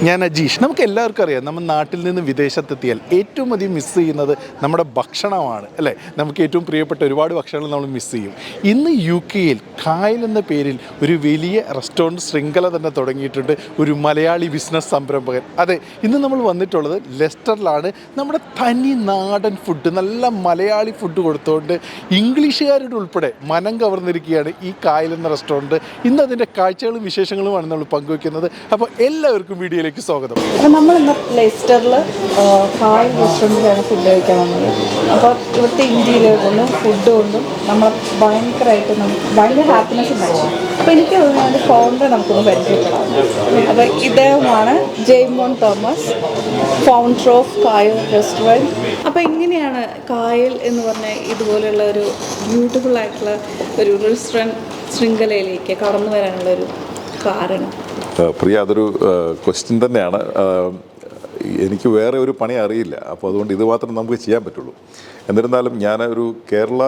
ഞാൻ അജീഷ്. നമുക്ക് എല്ലാവർക്കും അറിയാം, നമ്മൾ നാട്ടിൽ നിന്ന് വിദേശത്തെത്തിയാൽ ഏറ്റവും അധികം മിസ് ചെയ്യുന്നത് നമ്മുടെ ഭക്ഷണമാണ് അല്ലേ. നമുക്ക് ഏറ്റവും പ്രിയപ്പെട്ട ഒരുപാട് ഭക്ഷണങ്ങൾ നമ്മൾ മിസ് ചെയ്യും. ഇന്ന് UK-യിൽ കായൽ എന്ന പേരിൽ ഒരു വലിയ റെസ്റ്റോറൻറ്റ് ശൃംഖല തന്നെ തുടങ്ങിയിട്ടുണ്ട് ഒരു മലയാളി ബിസിനസ് സംരംഭകൻ. അതെ, ഇന്ന് നമ്മൾ വന്നിട്ടുള്ളത് ലെസ്റ്ററിലാണ്. നമ്മുടെ തനി നാടൻ ഫുഡ്, നല്ല മലയാളി ഫുഡ് കൊടുത്തുകൊണ്ട് ഇംഗ്ലീഷുകാരുടെ ഉൾപ്പെടെ മനം കവർന്നിരിക്കുകയാണ് ഈ കായൽ എന്ന റെസ്റ്റോറൻറ്റ്. ഇന്ന് അതിൻ്റെ കാഴ്ചകളും വിശേഷങ്ങളുമാണ് നമ്മൾ പങ്കുവയ്ക്കുന്നത്. അപ്പോൾ എല്ലാവർക്കും വീഡിയോയിലേക്ക് സ്വാഗതം. അപ്പോൾ നമ്മളിന്ന് ലെസ്റ്ററിൽ കായൽ റെസ്റ്റോറൻറ്റിലാണ് ഫുഡ് കഴിക്കാൻ വന്നത്. അപ്പോൾ ഇവിടുത്തെ ഇൻറ്റീരിയർ കൊണ്ടും ഫുഡ് കൊണ്ടും നമ്മൾ ഭയങ്കര ഹാപ്പിനെസ് ഉണ്ടായിരുന്നു. അപ്പോൾ എനിക്ക് തോന്നുന്നത് ഫൗണ്ടർ നമുക്കൊന്ന് പരിചയപ്പെടാം. അപ്പോൾ ഇദ്ദേഹമാണ് ജെയ്മോൻ തോമസ്, ഫൗണ്ടർ ഓഫ് കായൽ റെസ്റ്റോറൻറ്റ്. അപ്പോൾ എങ്ങനെയാണ് കായൽ എന്ന് പറഞ്ഞാൽ ഇതുപോലെയുള്ള ഒരു ബ്യൂട്ടിഫുൾ ആയിട്ടുള്ള ഒരു റെസ്റ്റോറൻറ്റ് ശൃംഖലയിലേക്ക് കടന്നു വരാനുള്ളൊരു കാരണം? പ്രിയ, അതൊരു ക്വസ്റ്റ്യൻ തന്നെയാണ്. എനിക്ക് വേറെ ഒരു പണി അറിയില്ല, അപ്പോൾ അതുകൊണ്ട് ഇത് മാത്രം നമുക്ക് ചെയ്യാൻ പറ്റുള്ളൂ. എന്നിരുന്നാലും ഞാൻ ഒരു കേരള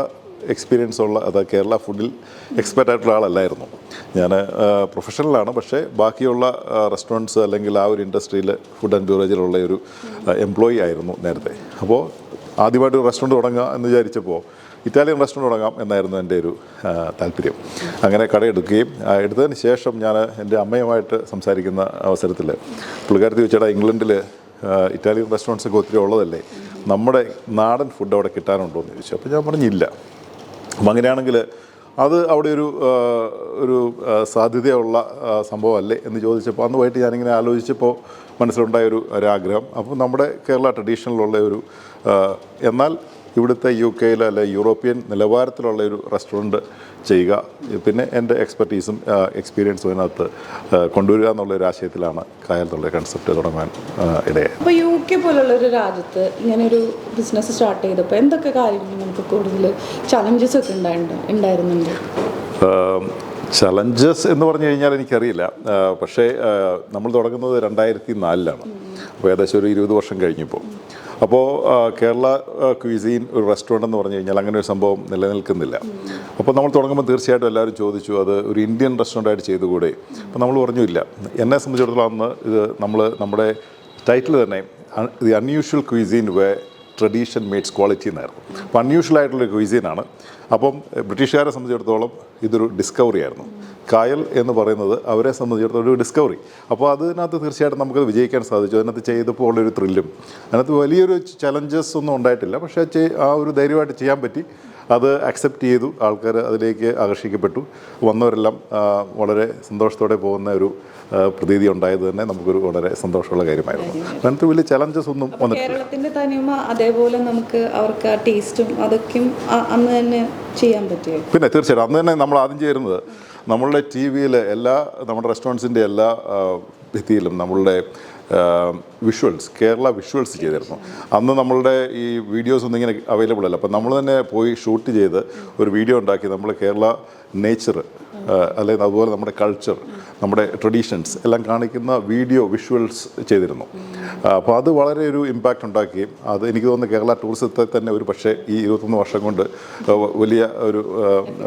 എക്സ്പീരിയൻസ് ഉള്ള, അതായത് കേരള ഫുഡിൽ എക്സ്പെർട്ട് ആയിട്ടുള്ള ആളല്ലായിരുന്നു. ഞാൻ പ്രൊഫഷണലാണ്, പക്ഷേ ബാക്കിയുള്ള റെസ്റ്റോറൻറ്റ്സ് അല്ലെങ്കിൽ ആ ഒരു ഇൻഡസ്ട്രിയിൽ ഫുഡ് ആൻഡ് ബീവറേജിലുള്ള ഒരു എംപ്ലോയി ആയിരുന്നു നേരത്തെ. അപ്പോൾ ആദ്യമായിട്ട് ഒരു റെസ്റ്റോറൻറ്റ് തുടങ്ങുക എന്ന് വിചാരിച്ചപ്പോൾ ഇറ്റാലിയൻ റെസ്റ്റോറൻറ്റ് തുടങ്ങാം എന്നായിരുന്നു എൻ്റെ ഒരു താല്പര്യം. അങ്ങനെ കടയെടുക്കുകയും എടുത്തതിന് ശേഷം ഞാൻ എൻ്റെ അമ്മയുമായിട്ട് സംസാരിക്കുന്ന അവസരത്തിൽ പുള്ളിക്കാരത്തി വെച്ചാൽ ഇംഗ്ലണ്ടിൽ ഇറ്റാലിയൻ റെസ്റ്റോറൻറ്റ്സൊക്കെ ഒത്തിരി ഉള്ളതല്ലേ, നമ്മുടെ നാടൻ ഫുഡ് അവിടെ കിട്ടാനുണ്ടോ എന്ന് ചോദിച്ചു. അപ്പോൾ ഞാൻ പറഞ്ഞില്ല. അപ്പം അങ്ങനെയാണെങ്കിൽ അത് അവിടെ ഒരു സാധ്യതയുള്ള സംഭവമല്ലേ എന്ന് ചോദിച്ചപ്പോൾ അന്ന് പോയിട്ട് ഞാനിങ്ങനെ ആലോചിച്ചപ്പോൾ മനസ്സിലുണ്ടായ ഒരാഗ്രഹം. അപ്പോൾ നമ്മുടെ കേരള ട്രഡീഷണലുള്ള എന്നാൽ ഇവിടുത്തെ UK-യിൽ അല്ലെ യൂറോപ്യൻ നിലവാരത്തിലുള്ള ഒരു റെസ്റ്റോറൻറ്റ് ചെയ്യുക, പിന്നെ എൻ്റെ എക്സ്പെർട്ടീസും എക്സ്പീരിയൻസും അതിനകത്ത് കൊണ്ടുവരിക എന്നുള്ളൊരു ആശയത്തിലാണ് കായൽ എന്നുള്ള കൺസെപ്റ്റ് തുടങ്ങാൻ ഇടയായി. അപ്പോൾ UK പോലുള്ളൊരു രാജ്യത്ത് ഇങ്ങനെയൊരു ബിസിനസ് സ്റ്റാർട്ട് ചെയ്തപ്പോൾ എന്തൊക്കെ കാര്യങ്ങൾ നമുക്ക് കൂടുതൽ ചലഞ്ചസ് ഒക്കെ ഉണ്ടായിരുന്നുണ്ട്? ചലഞ്ചസ് എന്ന് പറഞ്ഞു കഴിഞ്ഞാൽ എനിക്കറിയില്ല. പക്ഷേ നമ്മൾ തുടങ്ങുന്നത് 2004-ലാണ്. അപ്പോൾ ഏകദേശം ഒരു 20 വർഷം കഴിഞ്ഞപ്പോൾ. അപ്പോൾ കേരള ക്വിസീൻ ഒരു റെസ്റ്റോറൻ്റ് എന്ന് പറഞ്ഞു കഴിഞ്ഞാൽ അങ്ങനെ ഒരു സംഭവം നിലനിൽക്കുന്നില്ല. അപ്പോൾ നമ്മൾ തുടങ്ങുമ്പോൾ തീർച്ചയായിട്ടും എല്ലാവരും ചോദിച്ചു അത് ഒരു ഇന്ത്യൻ റെസ്റ്റോറൻ്റായിട്ട് ചെയ്തുകൂടെ. അപ്പോൾ നമ്മൾ പറഞ്ഞു ഇല്ല. എന്നെ സംബന്ധിച്ചിടത്തോളം അന്ന് ഇത് നമ്മുടെ ടൈറ്റിൽ തന്നെ the unusual cuisine way tradition mates quality എന്നായിരുന്നു. അപ്പോൾ അൺയൂഷ്വൽ ആയിട്ടുള്ളൊരു ക്വിസീനാണ്. അപ്പം ബ്രിട്ടീഷുകാരെ സംബന്ധിച്ചിടത്തോളം ഇതൊരു ഡിസ്കവറി ആയിരുന്നു. കായൽ എന്ന് പറയുന്നത് അവരെ സംബന്ധിച്ചിടത്തോളം ഒരു ഡിസ്കവറി. അപ്പോൾ അതിനകത്ത് തീർച്ചയായിട്ടും നമുക്കത് വിജയിക്കാൻ സാധിച്ചു. അതിനകത്ത് ചെയ്തപ്പോൾ ഉള്ളൊരു ത്രില്ലും, അതിനകത്ത് വലിയൊരു ചലഞ്ചസ് ഒന്നും ഉണ്ടായിട്ടില്ല. പക്ഷേ ആ ഒരു ധൈര്യമായിട്ട് ചെയ്യാൻ പറ്റി. അത് അക്സെപ്റ്റ് ചെയ്തു. ആൾക്കാർ അതിലേക്ക് ആകർഷിക്കപ്പെട്ടു. വന്നവരെല്ലാം വളരെ സന്തോഷത്തോടെ പോകുന്ന ഒരു പ്രതീതി ഉണ്ടായത് തന്നെ നമുക്കൊരു വളരെ സന്തോഷമുള്ള കാര്യമായിരുന്നു. അതിനകത്ത് വലിയ ചലഞ്ചസ് ഒന്നും വന്നിട്ടില്ല. കേരളത്തിൻ്റെ തനിമ അതേപോലെ നമുക്ക് അവർക്ക് ആ ടേസ്റ്റും അതൊക്കെയും അന്ന് തന്നെ ചെയ്യാൻ പറ്റുമോ? പിന്നെ തീർച്ചയായിട്ടും അന്ന് തന്നെ നമ്മൾ ആദ്യം ചേരുന്നത് നമ്മളുടെ TV-യിൽ നമ്മുടെ റെസ്റ്റോറൻറ്റ്സിൻ്റെ എല്ലാ ഭിത്തിയിലും നമ്മളുടെ വിഷ്വൽസ്, കേരള വിഷ്വൽസ് ചെയ്തിരുന്നു. അന്ന് നമ്മളുടെ ഈ വീഡിയോസ് ഒന്നും ഇങ്ങനെ അവൈലബിൾ അല്ല. അപ്പോൾ നമ്മൾ തന്നെ പോയി ഷൂട്ട് ചെയ്ത് ഒരു വീഡിയോ ഉണ്ടാക്കി നമ്മൾ കേരള നേച്ചർ അല്ലെങ്കിൽ അതുപോലെ നമ്മുടെ കൾച്ചർ, നമ്മുടെ ട്രഡീഷൻസ് എല്ലാം കാണിക്കുന്ന വീഡിയോ വിഷ്വൽസ് ചെയ്തിരുന്നു. അപ്പോൾ അത് വളരെ ഒരു ഇമ്പാക്റ്റ് ഉണ്ടാക്കുകയും അത് എനിക്ക് തോന്നുന്നു കേരള ടൂറിസത്തെ തന്നെ ഒരു പക്ഷേ ഈ 21 വർഷം കൊണ്ട് വലിയ ഒരു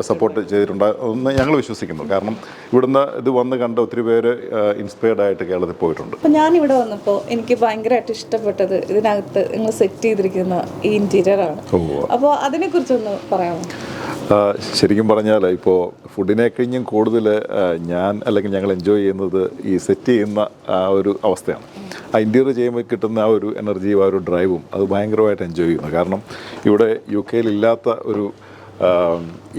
സപ്പോർട്ട് ചെയ്തിട്ടുണ്ടെന്ന് ഞങ്ങൾ വിശ്വസിക്കുന്നു. കാരണം ഇവിടുന്ന് ഇത് വന്ന് കണ്ട ഒത്തിരി പേര് ഇൻസ്പയർഡ് ആയിട്ട് കേരളത്തിൽ പോയിട്ടുണ്ട്. അപ്പോൾ ഞാനിവിടെ വന്നപ്പോൾ എനിക്ക് ഭയങ്കരമായിട്ട് ഇഷ്ടപ്പെട്ടത് ഇതിനകത്ത് നിങ്ങൾ സെറ്റ് ചെയ്തിരിക്കുന്ന ഈ ഇൻറ്റീരിയറാണ്. അപ്പോൾ അതിനെക്കുറിച്ചൊന്ന് പറയാമോ? ശരിക്കും പറഞ്ഞാൽ ഇപ്പോൾ ഫുഡിനെ കഴിഞ്ഞും കൂടുതൽ ഞാൻ അല്ലെങ്കിൽ ഞങ്ങൾ എൻജോയ് ചെയ്യുന്നത് ഈ സെറ്റ് ചെയ്യുന്ന ആ ഒരു അവസ്ഥയാണ്. ആ ഇൻറ്റീരിയർ ചെയ്യുമ്പോൾ കിട്ടുന്ന ആ ഒരു എനർജിയും ആ ഒരു ഡ്രൈവും അത് ഭയങ്കരമായിട്ട് എൻജോയ് ചെയ്യുന്നു. കാരണം ഇവിടെ UK-യിൽ ഇല്ലാത്ത ഒരു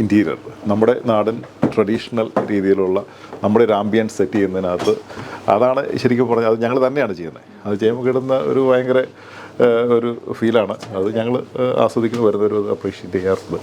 ഇൻറ്റീരിയർ, നമ്മുടെ നാടൻ ട്രഡീഷണൽ രീതിയിലുള്ള നമ്മുടെ ഒരു ആംബിയൻസ് സെറ്റ് ചെയ്യുന്നതിനകത്ത് അതാണ് ശരിക്കും പറഞ്ഞാൽ അത് ഞങ്ങൾ തന്നെയാണ് ചെയ്യുന്നത്. അത് ചെയ്യുമ്പോൾ കിട്ടുന്ന ഒരു ഭയങ്കര ഒരു ഫീലാണ്. അത് ഞങ്ങൾ ആസ്വദിക്കുന്നു, വരുന്നവരും അത് അപ്രീഷിയേറ്റ് ചെയ്യാറുണ്ട്.